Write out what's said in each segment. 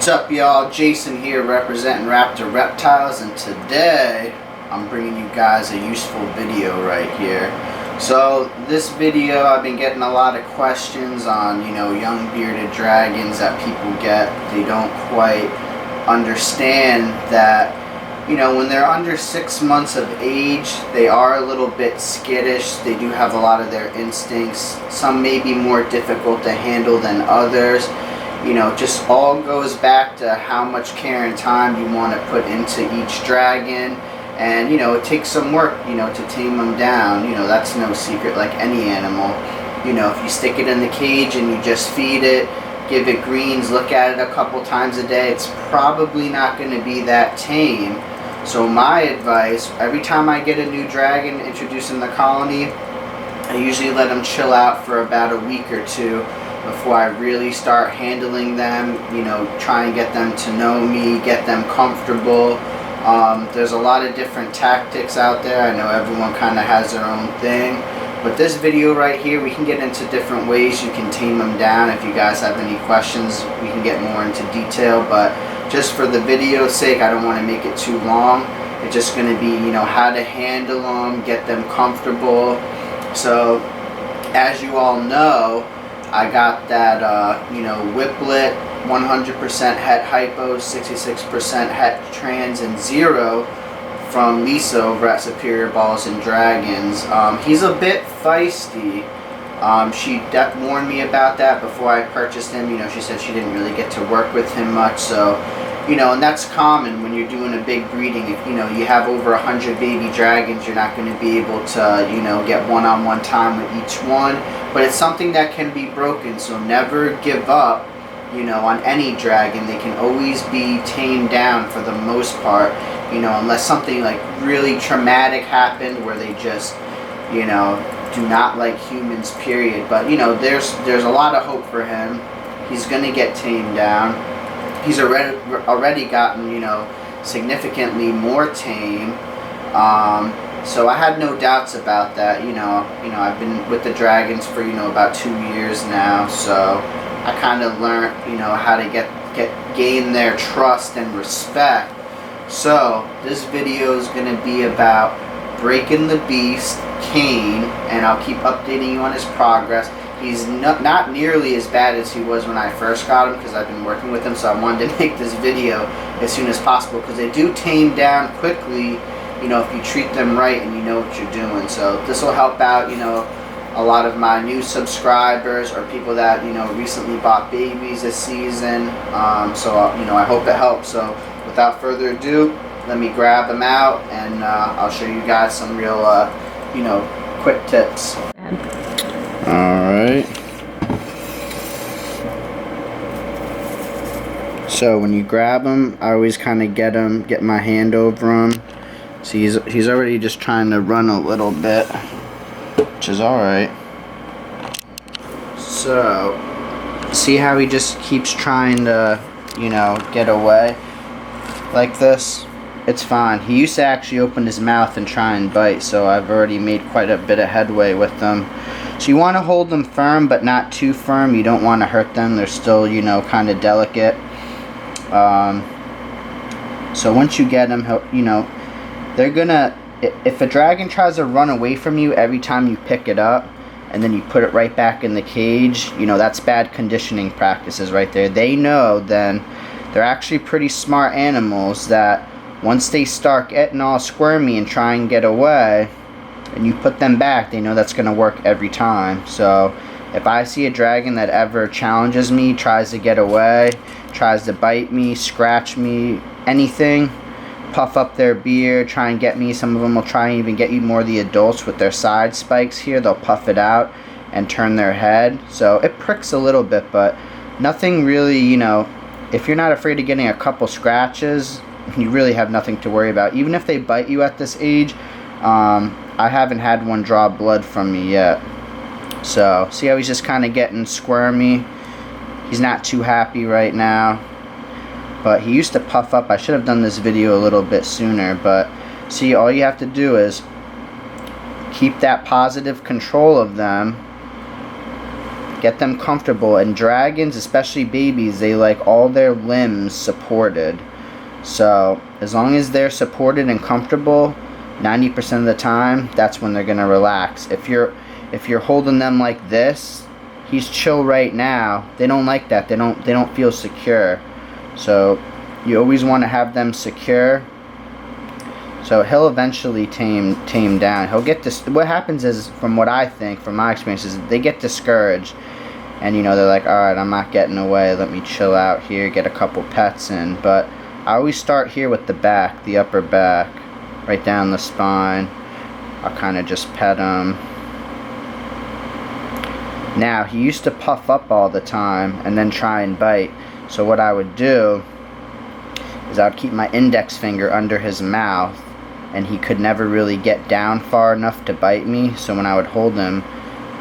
What's up, y'all? Jason here representing Raptor Reptiles, and today I'm bringing you guys a useful video right here. So this video, I've been getting a lot of questions on, young bearded dragons that people get. They don't quite understand that, when they're under 6 months of age, they are a little bit skittish. They do have a lot of their instincts. Some may be more difficult to handle than others. Just all goes back to how much care and time you want to put into each dragon. And, it takes some work, to tame them down. That's no secret, like any animal. If you stick it in the cage and you just feed it, give it greens, look at it a couple times a day, it's probably not going to be that tame. So my advice, every time I get a new dragon introduced in the colony, I usually let them chill out for about a week or two before I really start handling them, try and get them to know me, get them comfortable. There's a lot of different tactics out there. I know everyone kind of has their own thing. But this video right here, we can get into different ways you can tame them down. If you guys have any questions, we can get more into detail. But just for the video's sake, I don't want to make it too long. It's just going to be, how to handle them, get them comfortable. So, as you all know, I got that, Whiplet, 100% het hypo, 66% het trans, and 0 from Lisa over at Superior Balls and Dragons. He's a bit feisty. She warned me about that before I purchased him. She said she didn't really get to work with him much, so, and that's common when you're doing a big breeding. If, you have over 100 baby dragons, you're not going to be able to, get one-on-one time with each one. But it's something that can be broken, so never give up, on any dragon. They can always be tamed down for the most part, unless something like really traumatic happened where they just, do not like humans, period. But, there's a lot of hope for him. He's going to get tamed down. He's already gotten, significantly more tame. So I had no doubts about that. I've been with the dragons for, about 2 years now. So I kind of learned, how to gain their trust and respect. So this video is going to be about breaking the beast, Kane, and I'll keep updating you on his progress. He's not nearly as bad as he was when I first got him, because I've been working with him, so I wanted to make this video as soon as possible, because they do tame down quickly, if you treat them right and you know what you're doing. So this will help out, a lot of my new subscribers or people that, recently bought babies this season. So, I hope it helps. So without further ado, let me grab them out, and I'll show you guys some real, quick tips. Alright. So when you grab them, I always kind of get my hand over him. See, he's already just trying to run a little bit, which is alright. So, see how he just keeps trying to, get away like this? It's fine. He used to actually open his mouth and try and bite, so I've already made quite a bit of headway with them. So you want to hold them firm, but not too firm. You don't want to hurt them. They're still, kind of delicate. So once you get them, they're gonna, if a dragon tries to run away from you every time you pick it up and then you put it right back in the cage, that's bad conditioning practices right there. They know then they're actually pretty smart animals that once they start getting all squirmy and try and get away and you put them back, they know that's going to work every time. So if I see a dragon that ever challenges me, tries to get away, tries to bite me, scratch me, anything, puff up their beard, try and get me. Some of them will try and even get you more of the adults with their side spikes here. They'll puff it out and turn their head. So it pricks a little bit, but nothing really, if you're not afraid of getting a couple scratches, you really have nothing to worry about. Even if they bite you at this age, I haven't had one draw blood from me yet. So see how he's just kind of getting squirmy? He's not too happy right now. But he used to puff up. I should have done this video a little bit sooner. But see, all you have to do is keep that positive control of them Get them comfortable. And dragons, especially babies, they like all their limbs supported. So as long as they're supported and comfortable 90% of the time, that's when they're gonna relax. If you're holding them like this, he's chill right now, they don't like that. They don't feel secure. So you always want to have them secure. So he'll eventually tame down. He'll get this. What happens is, from what I think, from my experience, is they get discouraged, and you know, they're like, all right, I'm not getting away, let me chill out here, get a couple pets in. But I always start here with the back, the upper back, right down the spine. I'll kind of just pet him. Now, he used to puff up all the time and then try and bite. So what I would do is I would keep my index finger under his mouth, and he could never really get down far enough to bite me. So when I would hold him,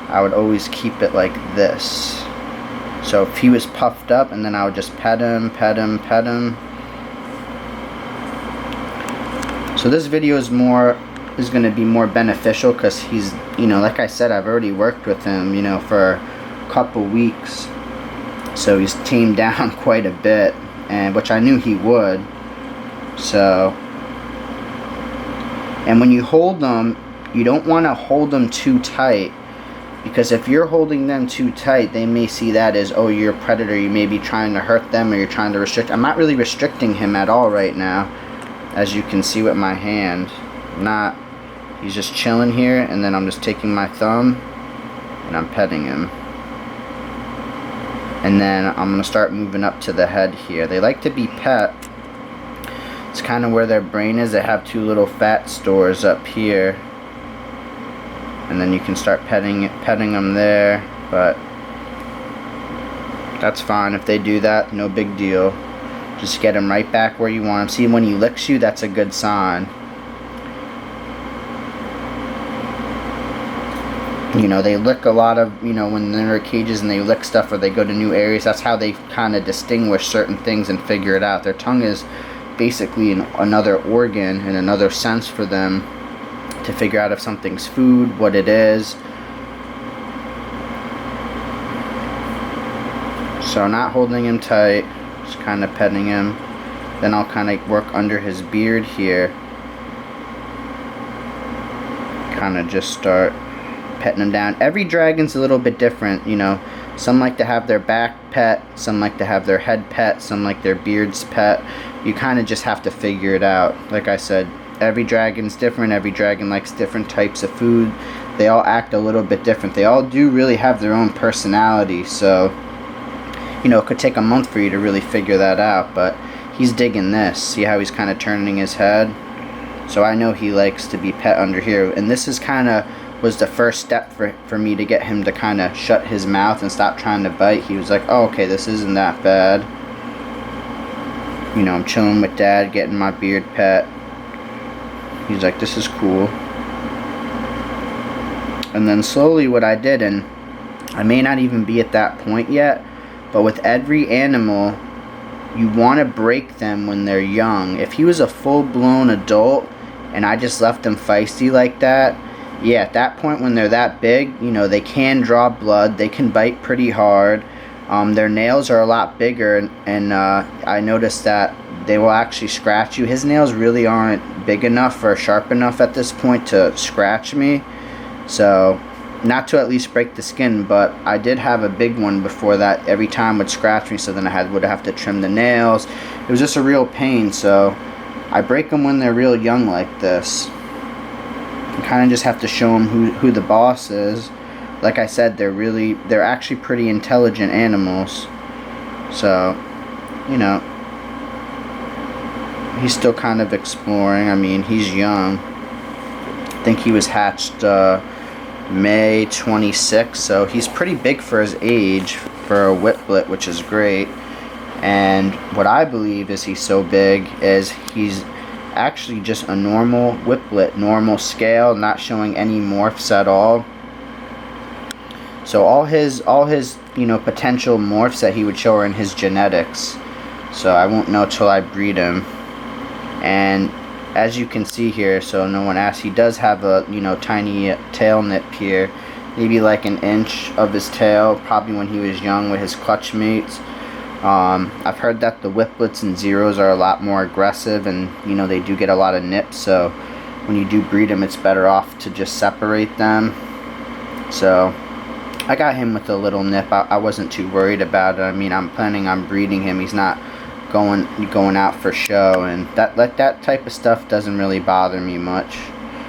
I would always keep it like this. So if he was puffed up, and then I would just pet him, pet him, pet him. So this video is going to be more beneficial because he's, you know, like I said, I've already worked with him, you know, for a couple weeks. So he's tamed down quite a bit, and which I knew he would. So, and when you hold them, you don't want to hold them too tight, because if you're holding them too tight, they may see that as, oh, you're a predator, you may be trying to hurt them, or you're trying to restrict. I'm not really restricting him at all right now, as you can see with my hand. He's just chilling here, and then I'm just taking my thumb and I'm petting him. And then I'm going to start moving up to the head here. They like to be pet. It's kind of where their brain is. They have two little fat stores up here. And then you can start petting them there. But that's fine. If they do that, no big deal. Just get them right back where you want them. See, when he licks you, that's a good sign. You know, they lick a lot of, you know, when they're in cages and they lick stuff, or they go to new areas. That's how they kind of distinguish certain things and figure it out. Their tongue is basically another organ and another sense for them to figure out if something's food, what it is. So not holding him tight, just kind of petting him. Then I'll kind of work under his beard here. Kind of just start petting them down. Every dragon's a little bit different, you know. Some like to have their back pet, some like to have their head pet, some like their beards pet. You kind of just have to figure it out. Like I said, every dragon's different. Every dragon likes different types of food. They all act a little bit different. They all do really have their own personality. So, you know, it could take a month for you to really figure that out. But he's digging this. See how he's kind of turning his head? So I know he likes to be pet under here. And this is kind of was the first step for me to get him to kind of shut his mouth and stop trying to bite. He was like, oh, okay, this isn't that bad. You know, I'm chilling with Dad, getting my beard pet. He's like, this is cool. And then slowly what I did, and I may not even be at that point yet, but with every animal, you want to break them when they're young. If he was a full-blown adult and I just left them feisty like that, yeah, at that point when they're that big, you know, they can draw blood, they can bite pretty hard. Their nails are a lot bigger, and I noticed that they will actually scratch you. His nails really aren't big enough or sharp enough at this point to scratch me. So, not to at least break the skin, but I did have a big one before that. Every time would scratch me, so then I would have to trim the nails. It was just a real pain, so I break them when they're real young like this. You kind of just have to show them who the boss is. Like I said, they're actually pretty intelligent animals. So, you know, he's still kind of exploring. I mean, he's young. I think he was hatched May 26th, so he's pretty big for his age for a whiplet, which is great. And what I believe is he's so big is he's actually just a normal whiplet, normal scale, not showing any morphs at all. So all his you know, potential morphs that he would show are in his genetics. So I won't know till I breed him. And as you can see here, so no one asks, he does have a, you know, tiny tail nip here. maybe like an inch of his tail, probably when he was young with his clutch mates. I've heard that the whiplets and zeros are a lot more aggressive, and you know, they do get a lot of nips, so when you do breed them, it's better off to just separate them. So I got him with a little nip. I wasn't too worried about it. I mean, I'm planning on breeding him. He's not going out for show, and that type of stuff doesn't really bother me much.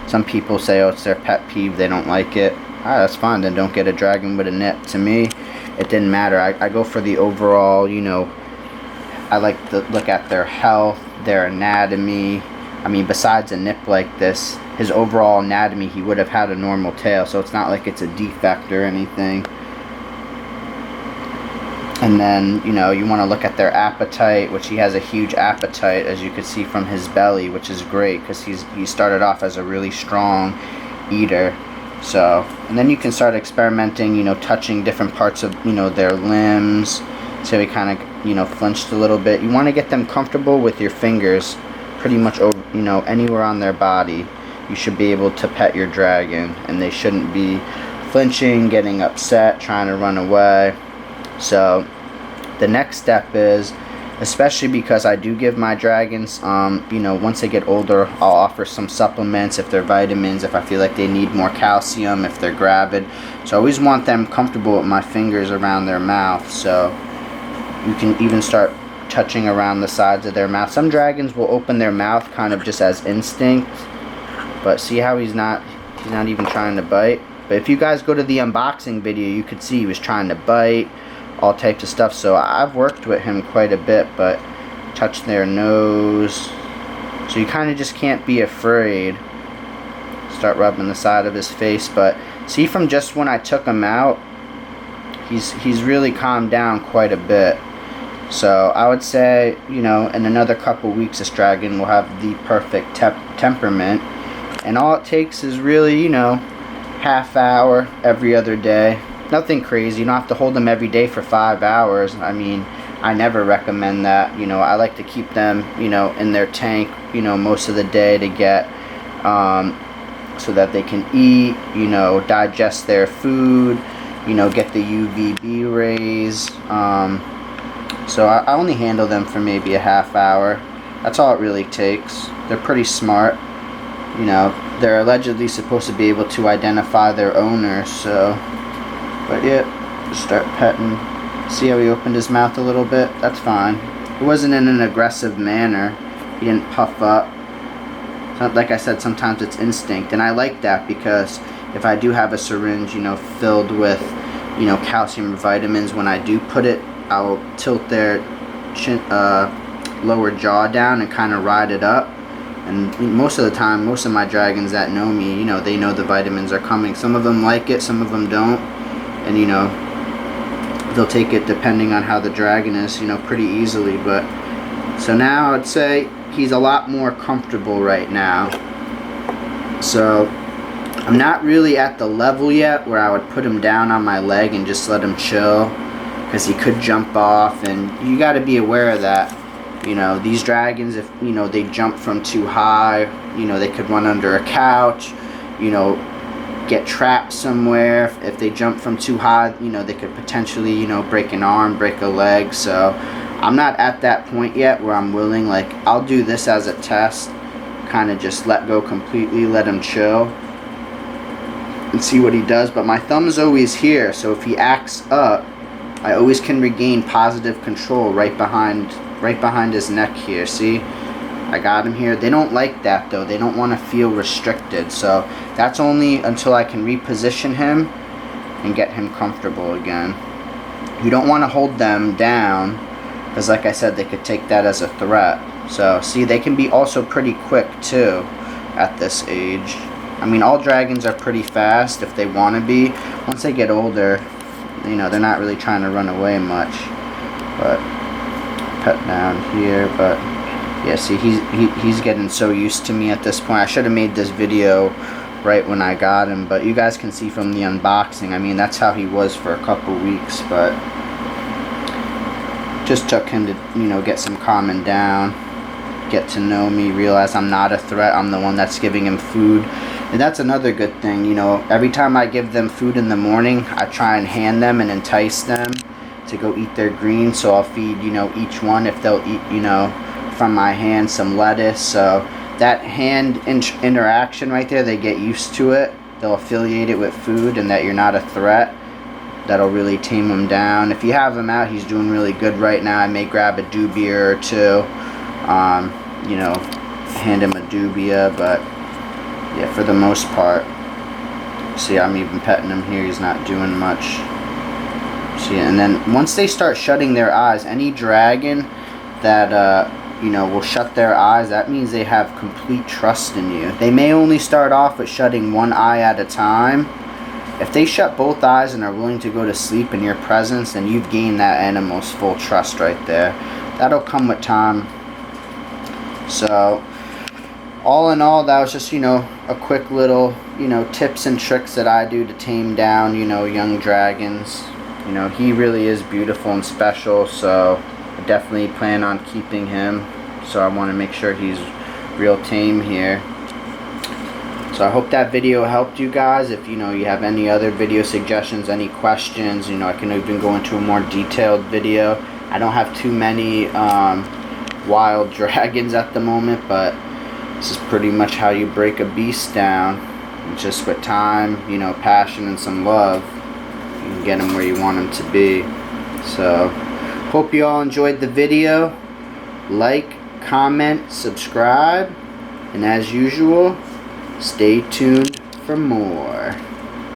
Some people say, oh, it's their pet peeve, they don't like it. That's fine, then don't get a dragon with a nip. To me, it didn't matter. I go for the overall, you know, I like to look at their health, their anatomy. I mean, besides a nip like this, his overall anatomy, he would have had a normal tail, so it's not like it's a defect or anything. And then, you know, you want to look at their appetite, which he has a huge appetite, as you can see from his belly, which is great because he started off as a really strong eater. So, and then you can start experimenting, you know, touching different parts of, you know, their limbs. So he kind of, you know, flinched a little bit. You want to get them comfortable with your fingers pretty much over, you know, anywhere on their body. You should be able to pet your dragon, and they shouldn't be flinching, getting upset, trying to run away. So the next step is, especially because I do give my dragons, you know, once they get older, I'll offer some supplements if they're vitamins, if I feel like they need more calcium, if they're gravid. So I always want them comfortable with my fingers around their mouth. So you can even start touching around the sides of their mouth. Some dragons will open their mouth kind of just as instinct, but see how he's not even trying to bite. But if you guys go to the unboxing video, you could see he was trying to bite, all types of stuff. So I've worked with him quite a bit, but touch their nose. So you kind of just can't be afraid. Start rubbing the side of his face. But see, from just when I took him out, he's really calmed down quite a bit. So I would say, you know, in another couple weeks, this dragon will have the perfect temperament. And all it takes is really, you know, half hour every other day. Nothing crazy. You don't have to hold them every day for 5 hours. I mean, I never recommend that. You know, I like to keep them, you know, in their tank, you know, most of the day to get, so that they can eat, you know, digest their food, you know, get the UVB rays. So I only handle them for maybe a half hour. That's all it really takes. They're pretty smart. You know, they're allegedly supposed to be able to identify their owner, so. But yeah, just start petting. See how he opened his mouth a little bit? That's fine. It wasn't in an aggressive manner. He didn't puff up. So, like I said, sometimes it's instinct, and I like that because if I do have a syringe, you know, filled with, you know, calcium or vitamins, when I do put it, I'll tilt their lower jaw down and kind of ride it up. And most of the time, most of my dragons that know me, you know, they know the vitamins are coming. Some of them like it, some of them don't. And, you know, they'll take it depending on how the dragon is, you know, pretty easily. But so now I'd say he's a lot more comfortable right now. So I'm not really at the level yet where I would put him down on my leg and just let him chill, because he could jump off, and you got to be aware of that. You know, these dragons, if, you know, they jump from too high, you know, they could run under a couch, you know, get trapped somewhere. If they jump from too high, you know, they could potentially, you know, break an arm, break a leg. So I'm not at that point yet where I'm willing, like, I'll do this as a test, kind of just let go completely, let him chill and see what he does. But my thumb is always here, so if he acts up, I always can regain positive control right behind his neck here. See, I got him here. They don't like that though. They don't want to feel restricted. So that's only until I can reposition him and get him comfortable again. You don't want to hold them down, because like I said, they could take that as a threat. So see, they can be also pretty quick too at this age. I mean, all dragons are pretty fast if they want to be. Once they get older, you know, they're not really trying to run away much. But pet down here. But yeah, see, he's getting so used to me at this point. I should have made this video right when I got him, but you guys can see from the unboxing, I mean, that's how he was for a couple weeks. But just took him to, you know, get some calming down, get to know me, realize I'm not a threat. I'm the one that's giving him food And that's another good thing, you know, every time I give them food in the morning, I try and hand them and entice them to go eat their greens. So I'll feed, you know, each one, if they'll eat, you know, from my hand, some lettuce. So that hand interaction right there, they get used to it. They'll affiliate it with food and that you're not a threat. That'll really tame him down. If you have him out, he's doing really good right now. I may grab a dubia or two, you know, hand him a dubia, but yeah, for the most part, see, I'm even petting him here, he's not doing much. See, and then once they start shutting their eyes, any dragon that you know, will shut their eyes, that means they have complete trust in you. They may only start off with shutting one eye at a time. If they shut both eyes and are willing to go to sleep in your presence, then you've gained that animal's full trust right there. That'll come with time. So all in all, that was just, you know, a quick little, you know, tips and tricks that I do to tame down, you know, young dragons. You know, he really is beautiful and special, so I definitely plan on keeping him. So I want to make sure he's real tame here. So I hope that video helped you guys. If, you know, you have any other video suggestions, any questions, you know, I can even go into a more detailed video. I don't have too many wild dragons at the moment, but this is pretty much how you break a beast down. Just with time, you know, passion and some love, you can get him where you want him to be. So hope you all enjoyed the video. Like, comment, subscribe, and as usual, stay tuned for more.